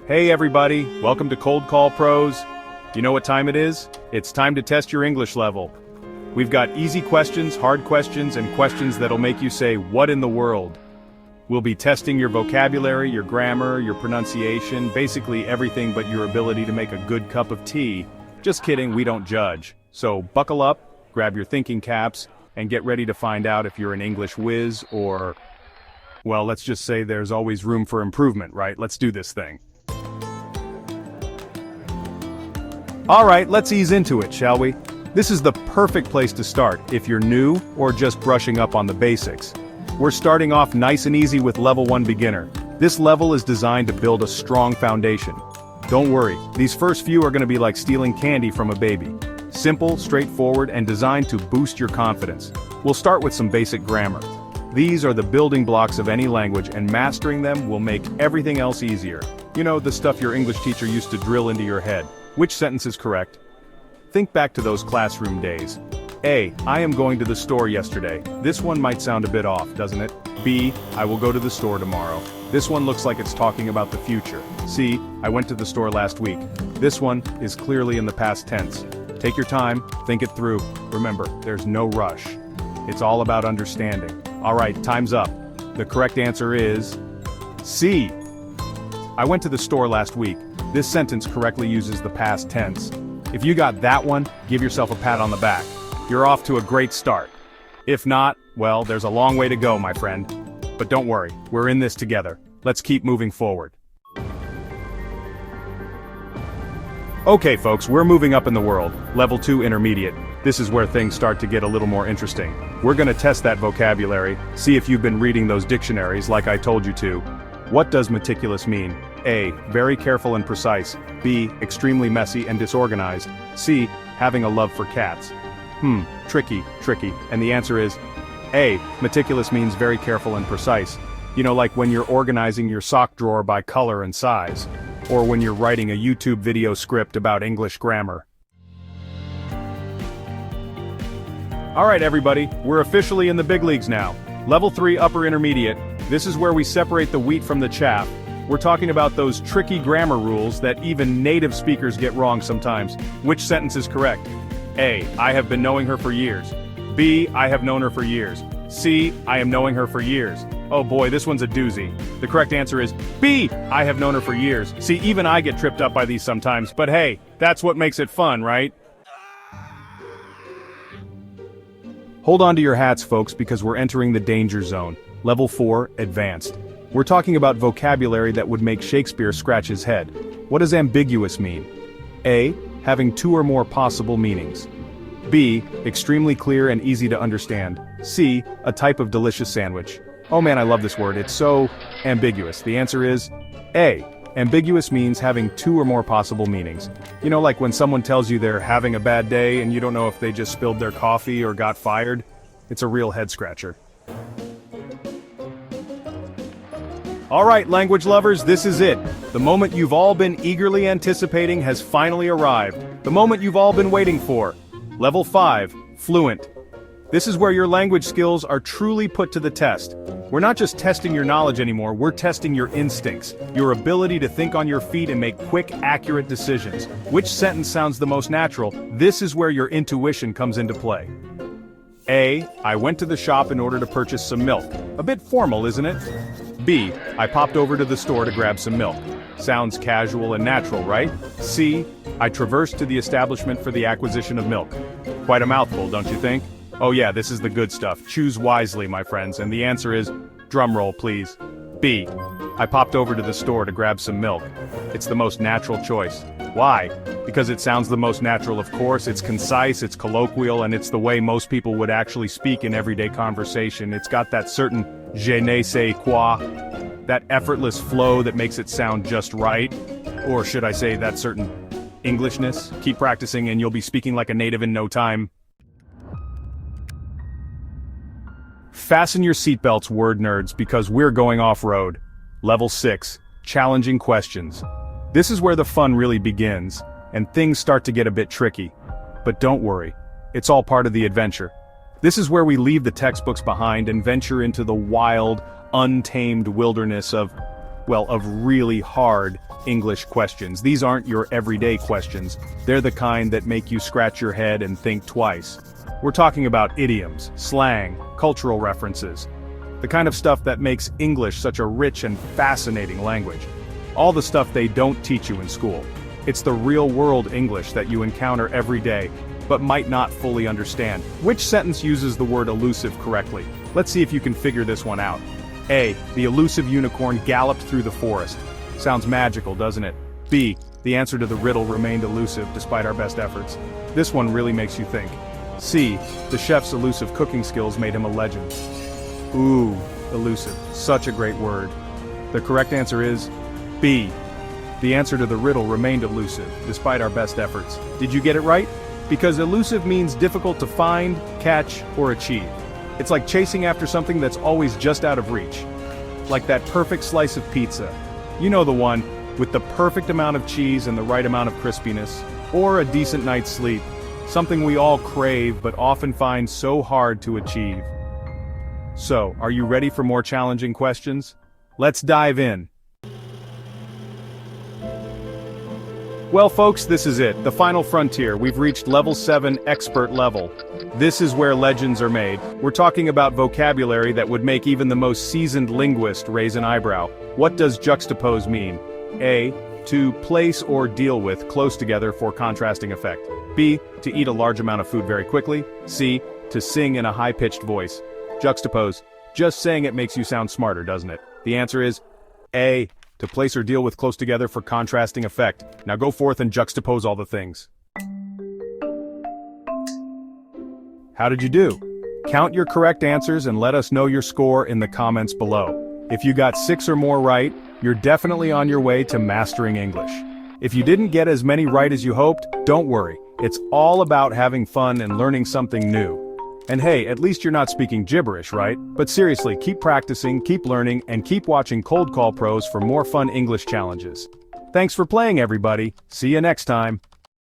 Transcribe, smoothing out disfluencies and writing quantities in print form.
Hey everybody, welcome to ColdCall Pros. You know what time it is? It's time to test your English level. We've got easy questions, hard questions, and questions that'll make you say, what in the world? We'll be testing your vocabulary, your grammar, your pronunciation, basically everything but your ability to make a good cup of tea. Just kidding, we don't judge. So buckle up, grab your thinking caps, and get ready to find out if you're an English whiz or, well, let's just say there's always room for improvement, right? Let's do this thing. Alright, let's ease into it, shall we? This is the perfect place to start if you're new or just brushing up on the basics. We're starting off nice and easy with Level 1 Beginner. This level is designed to build a strong foundation. Don't worry, these first few are going to be like stealing candy from a baby. Simple, straightforward, and designed to boost your confidence. We'll start with some basic grammar. These are the building blocks of any language, and mastering them will make everything else easier. You know, the stuff your English teacher used to drill into your head. Which sentence is correct? Think back to those classroom days. A, I am going to the store yesterday. This one might sound a bit off, doesn't it? B, I will go to the store tomorrow. This one looks like it's talking about the future. C, I went to the store last week. This one is clearly in the past tense. Take your time, think it through. Remember, there's no rush. It's all about understanding. Alright, time's up. The correct answer is C. I went to the store last week. This sentence correctly uses the past tense. If you got that one, give yourself a pat on the back. You're off to a great start. If not, well, there's a long way to go, my friend. But don't worry, we're in this together. Let's keep moving forward. Okay folks, we're moving up in the world. Level 2 Intermediate. This is where things start to get a little more interesting. We're gonna test that vocabulary, see if you've been reading those dictionaries like I told you to. What does meticulous mean? A, very careful and precise. B, extremely messy and disorganized. C, having a love for cats. Tricky. And the answer is A, meticulous means very careful and precise. You know, like when you're organizing your sock drawer by color and size. Or when you're writing a YouTube video script about English grammar. Alright everybody, we're officially in the big leagues now. Level 3 Upper Intermediate. This is where we separate the wheat from the chaff. We're talking about those tricky grammar rules that even native speakers get wrong sometimes. Which sentence is correct? A, I have been knowing her for years. B, I have known her for years. C, I am knowing her for years. Oh boy, this one's a doozy. The correct answer is B, I have known her for years. See, even I get tripped up by these sometimes, but hey, that's what makes it fun, right? Hold on to your hats, folks, because we're entering the danger zone. Level 4, Advanced. We're talking about vocabulary that would make Shakespeare scratch his head. What does ambiguous mean? A, having two or more possible meanings. B, extremely clear and easy to understand. C, a type of delicious sandwich. Oh man, I love this word, it's so ambiguous. The answer is A. Ambiguous means having two or more possible meanings. You know, like when someone tells you they're having a bad day and you don't know if they just spilled their coffee or got fired. It's a real head scratcher. Alright, language lovers, this is it. The moment you've all been eagerly anticipating has finally arrived. The moment you've all been waiting for. Level 5, Fluent. This is where your language skills are truly put to the test. We're not just testing your knowledge anymore, we're testing your instincts, your ability to think on your feet and make quick, accurate decisions. Which sentence sounds the most natural? This is where your intuition comes into play. A, I went to the shop in order to purchase some milk. A bit formal, isn't it? B, I popped over to the store to grab some milk. Sounds casual and natural, right? C, I traversed to the establishment for the acquisition of milk. Quite a mouthful, don't you think? Oh yeah, this is the good stuff. Choose wisely, my friends, and the answer is, drumroll please, B. I popped over to the store to grab some milk. It's the most natural choice. Why? Because it sounds the most natural, of course. It's concise, it's colloquial, and it's the way most people would actually speak in everyday conversation. It's got that certain je ne sais quoi, that effortless flow that makes it sound just right. Or should I say that certain Englishness? Keep practicing and you'll be speaking like a native in no time. Fasten your seatbelts, word nerds, because we're going off-road. Level 6, Challenging Questions. This is where the fun really begins, and things start to get a bit tricky. But don't worry, it's all part of the adventure. This is where we leave the textbooks behind and venture into the wild, untamed wilderness of well, of really hard English questions. These aren't your everyday questions. They're the kind that make you scratch your head and think twice. We're talking about idioms, slang, cultural references. The kind of stuff that makes English such a rich and fascinating language. All the stuff they don't teach you in school. It's the real-world English that you encounter every day, but might not fully understand. Which sentence uses the word elusive correctly? Let's see if you can figure this one out. A. The elusive unicorn galloped through the forest. Sounds magical, doesn't it? B. The answer to the riddle remained elusive despite our best efforts. This one really makes you think. C. The chef's elusive cooking skills made him a legend. Ooh, elusive. Such a great word. The correct answer is B. The answer to the riddle remained elusive despite our best efforts. Did you get it right? Because elusive means difficult to find, catch, or achieve. It's like chasing after something that's always just out of reach. Like that perfect slice of pizza. You know the one, with the perfect amount of cheese and the right amount of crispiness. Or a decent night's sleep. Something we all crave but often find so hard to achieve. So, are you ready for more challenging questions? Let's dive in. Well folks, this is it, the final frontier. We've reached level 7, expert level. This is where legends are made. We're talking about vocabulary that would make even the most seasoned linguist raise an eyebrow. What does juxtapose mean? A. To place or deal with close together for contrasting effect. B. To eat a large amount of food very quickly. C. To sing in a high-pitched voice. Juxtapose. Just saying it makes you sound smarter, doesn't it? The answer is A. To place or deal with close together for contrasting effect. Now go forth and juxtapose all the things. How did you do? Count your correct answers and let us know your score in the comments below. If you got 6 or more right, you're definitely on your way to mastering English. If you didn't get as many right as you hoped, don't worry. It's all about having fun and learning something new. And hey, at least you're not speaking gibberish, right? But seriously, keep practicing, keep learning, and keep watching ColdCall Pros for more fun English challenges. Thanks for playing, everybody. See you next time.